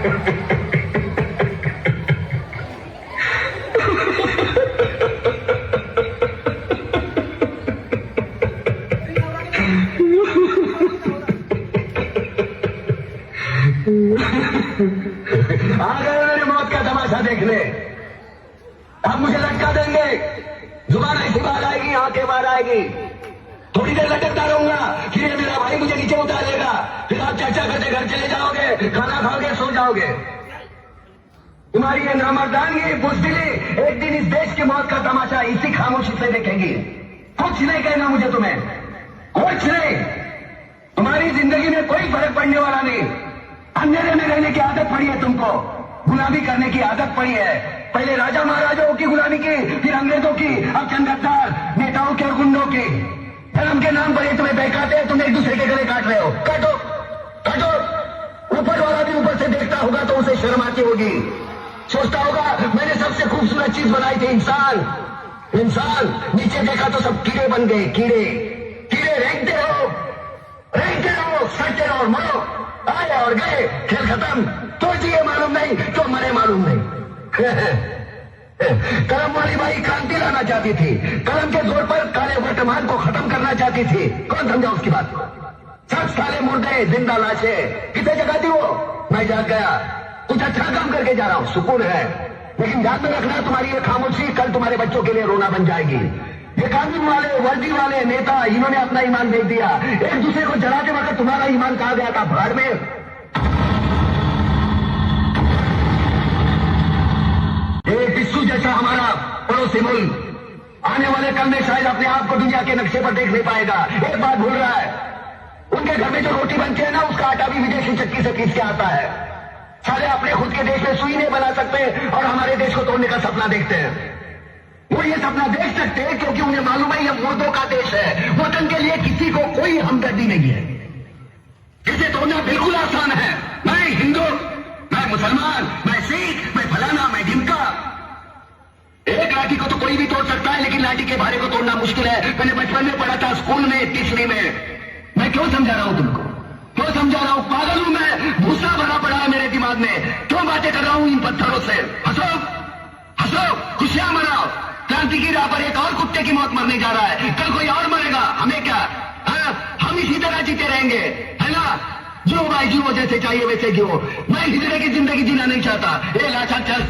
गए मेरी मौत का तमाशा देखने। अब मुझे लटका देंगे, जुबान ऐसी बाहर आएगी, आंखें बाहर आएगी, थोड़ी देर लटकता रहूंगा, फिर ये मेरा भाई मुझे नीचे उतारेगा, फिर आप चर्चा करते घर चले जाओगे, खाना खाओगे, सो जाओगे। तुम्हारी ये नामर्दानगी, बुज़दिली एक दिन इस देश की मौत का तमाशा इसी खामोशी से देखेंगी। कुछ नहीं कहना मुझे तुम्हें, कुछ नहीं। तुम्हारी जिंदगी में कोई फर्क पड़ने वाला नहीं। अंधेरे में रहने की आदत पड़ी है तुमको, गुलामी करने की आदत पड़ी है। पहले राजा महाराजाओं की गुलामी की, फिर अंग्रेजों की, अब चंद गद्दार नेताओं के और गुंडों की। धर्म के नाम पर ये तुम्हें बहकाते हैं, तुम एक दूसरे के गले काट रहे हो। काटो काटो। ऊपर वाला भी ऊपर से देखता होगा तो उसे शर्म आती होगी, सोचता होगा मैंने सबसे खूबसूरत चीज बनाई थी, इंसान। इंसान नीचे देखा तो सब कीड़े बन गए, कीड़े कीड़े रेंगते रहो, सड़ते रहो और मरो। आए और गए, खेल खत्म। तो जिए मालूम नहीं, तो मरे मालूम नहीं। कलम वाली बाई क्रांति लाना चाहती थी, कलम के जोर पर काले वर्तमान को खत्म करना चाहती थी। कौन समझा उसकी बात को? सब साले मुर्दे, जिंदा लाशें। कितने जगह थी वो? मैं जाग गया, कुछ अच्छा काम करके जा रहा हूं, सुकून है। लेकिन ध्यान में रखना, तुम्हारी ये खामोशी कल तुम्हारे बच्चों के लिए रोना बन जाएगी। ये कानून वाले, वर्दी वाले नेता, इन्होंने अपना ईमान बेच दिया। एक दूसरे को जलाते वक्त तुम्हारा ईमान कहा गया था? भाड़ में। एक बिस्सू जैसा हमारा पड़ोसी मुल्क आने वाले कल में शायद अपने आप को दुनिया के नक्शे पर देख नहीं पाएगा। एक बात भूल रहा है, उनके घर में जो रोटी बनती है ना, उसका आटा भी विदेशी चक्की से पीस के आता है। साले अपने खुद के देश में सुई नहीं बना सकते और हमारे देश को तोड़ने का सपना देखते हैं। वो ये सपना देख सकते हैं क्योंकि उन्हें मालूम है ये मुर्दों का देश है। वतन के लिए किसी को कोई हमदर्दी नहीं है। इसे तोड़ना बिल्कुल आसान है। मैं हिंदू, मैं मुसलमान, मैं सिख, मैं फलाना, मैं ढिमका। एक लाठी को तो कोई भी तोड़ सकता है, लेकिन लाठी के भारे को तोड़ना मुश्किल है। मैंने बचपन में पढ़ा था, स्कूल में, तीसरी में। मैं क्यों समझा रहा हूं तुमको? क्यों समझा रहा हूं? पागल हूं मैं? भूसा भरा पड़ा है मेरे दिमाग में। क्यों बातें कर रहा हूं इन पत्थरों से? हंसो हंसो, खुशियां मनाओ। क्रांति की राह पर एक और कुत्ते की मौत मरने जा रहा है, कल कोई और मरेगा, हमें क्या? हम इसी तरह जीते रहेंगे, है ना? जियो भाई जियो, जैसे चाहिए वैसे जियो। मैं हिजड़े की जिंदगी जीना नहीं चाहता। ए लाचा चल।